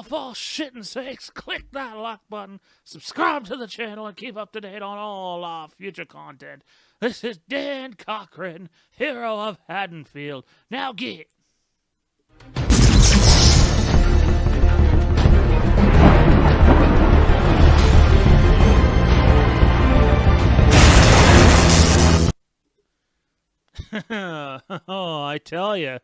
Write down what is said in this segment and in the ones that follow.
for shitting sakes, click that like button, subscribe to the channel, and keep up to date on all our future content. This is Dan Cochran, hero of Haddonfield. Now get. Oh, I tell you,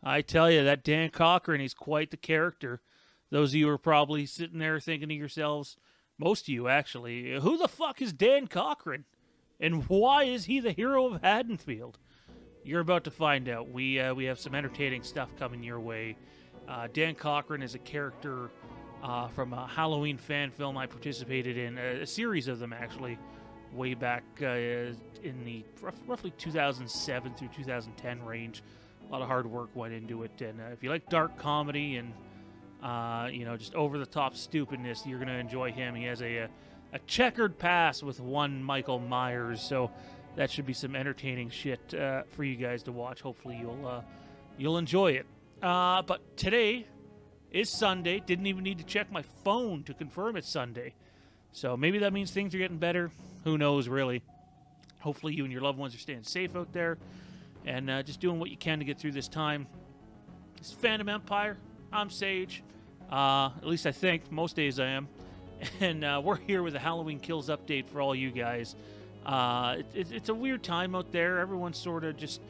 that Dan Cochran, he's quite the character. Those of you are probably sitting there thinking to yourselves, most of you actually, who the fuck is Dan Cochran? And why is he the hero of Haddonfield? You're about to find out. We have some entertaining stuff coming your way. Dan Cochran is a character from a Halloween fan film I participated in, a series of them actually, way back in the roughly 2007 through 2010 range. A lot of hard work went into it, and if you like dark comedy and just over-the-top stupidness, you're going to enjoy him. He has a checkered past with one Michael Myers, so that should be some entertaining shit for you guys to watch. Hopefully you'll enjoy it. But today is Sunday. Didn't even need to check my phone to confirm it's Sunday. So maybe that means things are getting better. Who knows, really. Hopefully you and your loved ones are staying safe out there and just doing what you can to get through this time. It's Fandom Empire. I'm Sage. At least I think. Most days I am. And we're here with a Halloween Kills update for all you guys. It's a weird time out there. Everyone's sort of just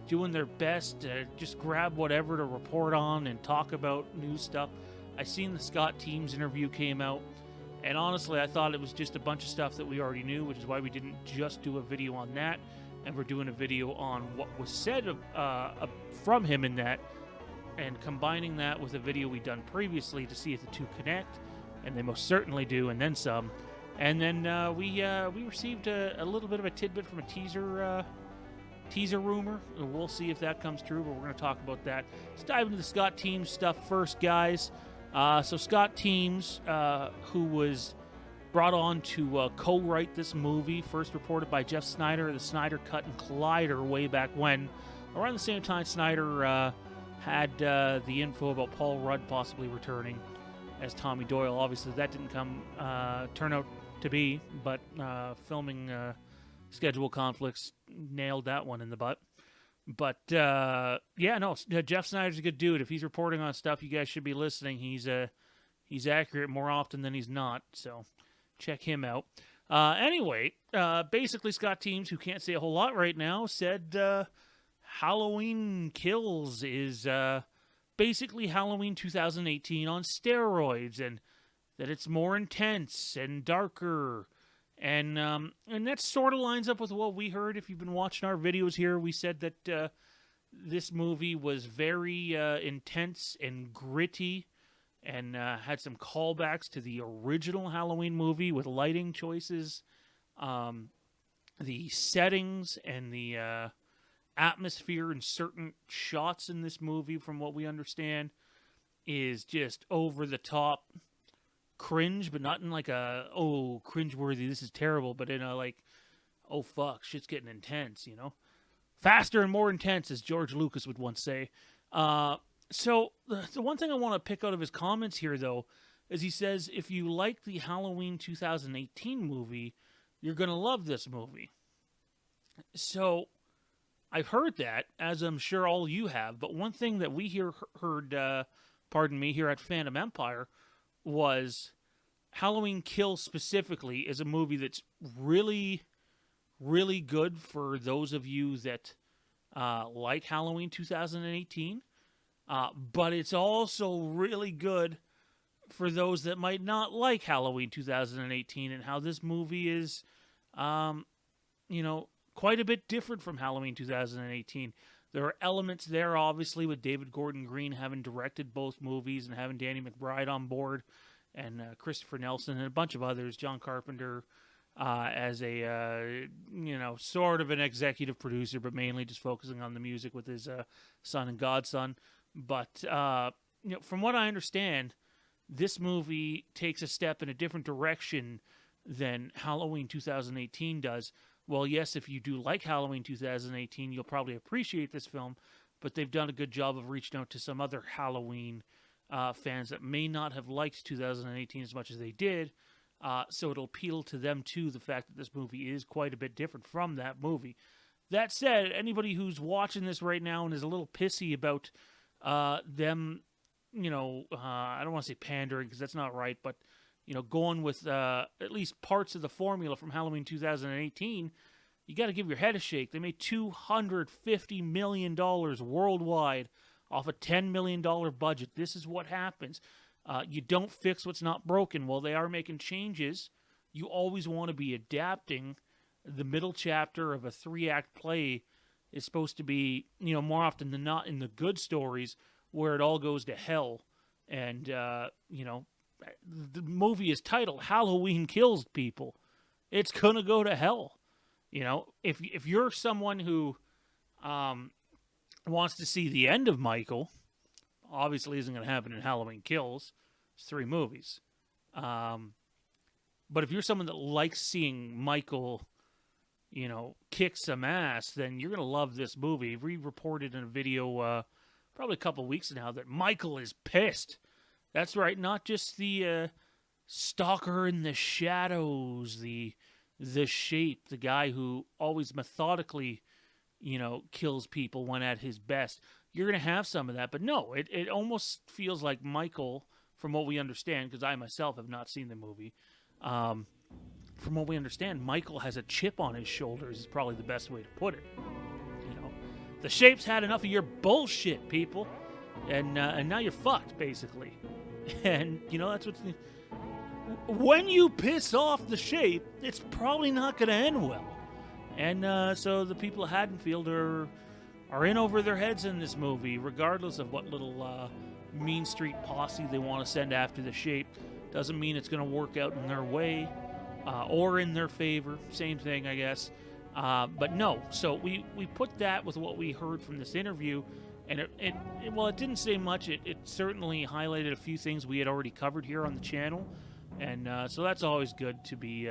doing their best to just grab whatever to report on and talk about new stuff. I seen the Scott Teams interview came out, and honestly, I thought it was just a bunch of stuff that we already knew, which is why we didn't just do a video on that, and we're doing a video on what was said from him in that, and combining that with a video we'd done previously to see if the two connect, and they most certainly do, and then some. And then we received a little bit of a tidbit from a teaser rumor. We'll see if that comes true, but we're going to talk about that. Let's dive into the Scott Teams stuff first, guys. So Scott Teams, who was brought on to co-write this movie, first reported by Jeff Snyder of the Snyder Cut and Collider way back when. Around the same time, Snyder had the info about Paul Rudd possibly returning as Tommy Doyle. Obviously, that didn't turn out to be, but filming schedule conflicts nailed that one in the butt. But Jeff Snyder's a good dude. If he's reporting on stuff, you guys should be listening. He's accurate more often than he's not, so check him out. Anyway, basically Scott Teams, who can't say a whole lot right now, said Halloween Kills is basically Halloween 2018 on steroids, and that it's more intense and darker. And that sort of lines up with what we heard. If you've been watching our videos here, we said that this movie was very intense and gritty and had some callbacks to the original Halloween movie with lighting choices, the settings, and the atmosphere in certain shots in this movie, from what we understand, is just over the top cringe, but not in like a, oh, cringeworthy, this is terrible, but in a like, oh fuck, shit's getting intense, you know? Faster and more intense, as George Lucas would once say. So the one thing I want to pick out of his comments here, though, is he says, if you like the Halloween 2018 movie, you're going to love this movie. So I've heard that, as I'm sure all you have, but one thing that we heard here at Fandom Empire was Halloween Kills specifically is a movie that's really, really good for those of you that like Halloween 2018, but it's also really good for those that might not like Halloween 2018, and how this movie is, quite a bit different from Halloween 2018. There are elements there, obviously, with David Gordon Green having directed both movies and having Danny McBride on board, and Christopher Nelson and a bunch of others, John Carpenter as a, sort of an executive producer, but mainly just focusing on the music with his son and godson. But, from what I understand, this movie takes a step in a different direction than Halloween 2018 does. Well, yes, if you do like Halloween 2018, you'll probably appreciate this film, but they've done a good job of reaching out to some other Halloween fans that may not have liked 2018 as much as they did. So it'll appeal to them too, the fact that this movie is quite a bit different from that movie. That said, anybody who's watching this right now and is a little pissy about them, I don't want to say pandering because that's not right, but going with at least parts of the formula from Halloween 2018, you got to give your head a shake. They made $250 million worldwide off a $10 million budget. This is what happens. You don't fix what's not broken. While they are making changes, you always want to be adapting. The middle chapter of a 3-act play is supposed to be, more often than not in the good stories where it all goes to hell. And, the movie is titled Halloween Kills People. It's going to go to hell. If you're someone who wants to see the end of Michael, obviously isn't going to happen in Halloween Kills. It's 3 movies. But if you're someone that likes seeing Michael, kick some ass, then you're going to love this movie. We reported in a video probably a couple weeks now that Michael is pissed. That's right, not just the stalker in the shadows, the shape, the guy who always methodically, kills people when at his best. You're going to have some of that, but no, it almost feels like Michael, from what we understand, because I myself have not seen the movie, from what we understand, Michael has a chip on his shoulders is probably the best way to put it. The Shape's had enough of your bullshit, people, and now you're fucked, basically. And, that's what... When you piss off the Shape, it's probably not going to end well. And so the people of Haddonfield are in over their heads in this movie, regardless of what little mean street posse they want to send after the Shape. Doesn't mean it's going to work out in their way or in their favor. Same thing, I guess. But no, so we put that with what we heard from this interview, and it didn't say much. It certainly highlighted a few things we had already covered here on the channel, and so that's always good to be,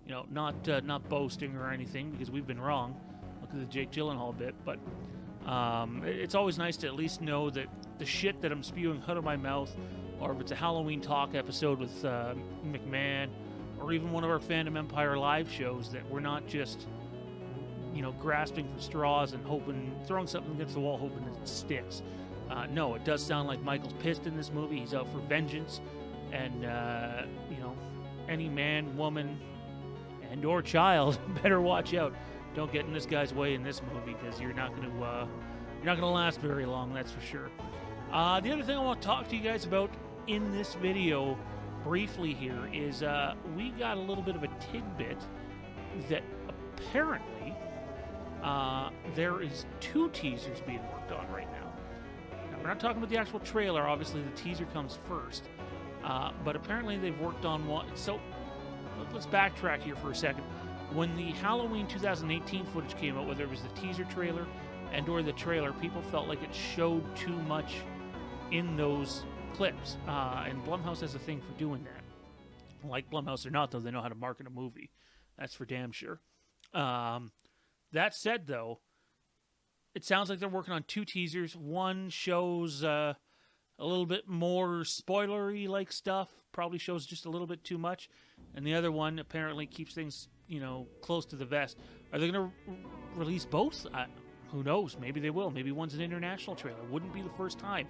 not boasting or anything, because we've been wrong. Look at the Jake Gyllenhaal bit, but it's always nice to at least know that the shit that I'm spewing out of my mouth, or if it's a Halloween talk episode with McMahon, or even one of our Fandom Empire live shows, that we're not just, grasping for straws and throwing something against the wall, hoping it sticks. No, it does sound like Michael's pissed in this movie. He's out for vengeance, and any man, woman, and or child better watch out. Don't get in this guy's way in this movie, because you're not going to last very long. That's for sure. The other thing I want to talk to you guys about in this video briefly here is we got a little bit of a tidbit that apparently there is 2 teasers being worked on right now. Now, we're not talking about the actual trailer. Obviously, the teaser comes first. But apparently they've worked on one. So let's backtrack here for a second. When the Halloween 2018 footage came out, whether it was the teaser trailer and or the trailer, people felt like it showed too much in those clips. And Blumhouse has a thing for doing that. Like Blumhouse or not, though, they know how to market a movie. That's for damn sure. That said, though, it sounds like they're working on 2 teasers. One shows a little bit more spoilery-like stuff, probably shows just a little bit too much. And the other one apparently keeps things, close to the vest. Are they going to release both? Who knows? Maybe they will. Maybe one's an international trailer. Wouldn't be the first time.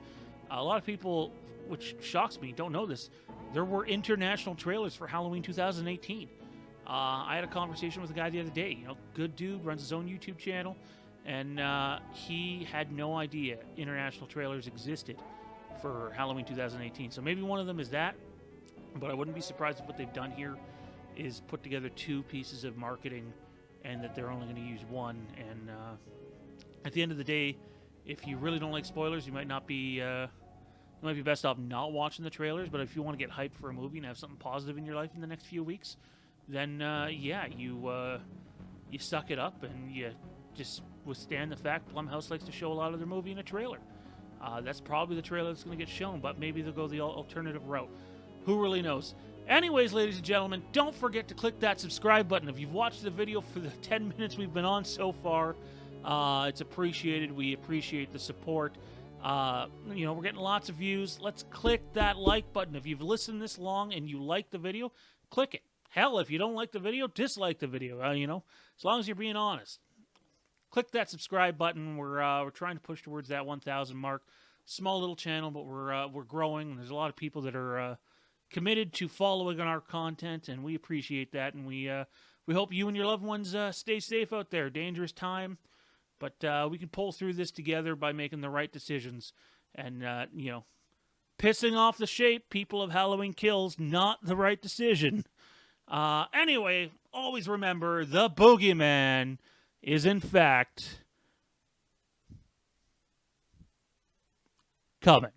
A lot of people, which shocks me, don't know this. There were international trailers for Halloween 2018. I had a conversation with a guy the other day. Good dude, runs his own YouTube channel, and he had no idea international trailers existed for Halloween 2018. So maybe one of them is that, but I wouldn't be surprised if what they've done here is put together 2 pieces of marketing, and that they're only going to use one. And at the end of the day, if you really don't like spoilers, you might be best off not watching the trailers. But if you want to get hyped for a movie and have something positive in your life in the next few weeks, then you suck it up and you just withstand the fact Blumhouse likes to show a lot of their movie in a trailer. That's probably the trailer that's going to get shown, but maybe they'll go the alternative route. Who really knows? Anyways, ladies and gentlemen, don't forget to click that subscribe button. If you've watched the video for the 10 minutes we've been on so far, it's appreciated. We appreciate the support. We're getting lots of views. Let's click that like button. If you've listened this long and you like the video, click it. Hell, if you don't like the video, dislike the video. As long as you're being honest. Click that subscribe button. We're trying to push towards that 1,000 mark. Small little channel, but we're growing. There's a lot of people that are committed to following on our content, and we appreciate that. And we hope you and your loved ones stay safe out there. Dangerous time, but we can pull through this together by making the right decisions. And pissing off the shape people of Halloween Kills, not the right decision. Anyway, always remember the boogeyman is in fact coming.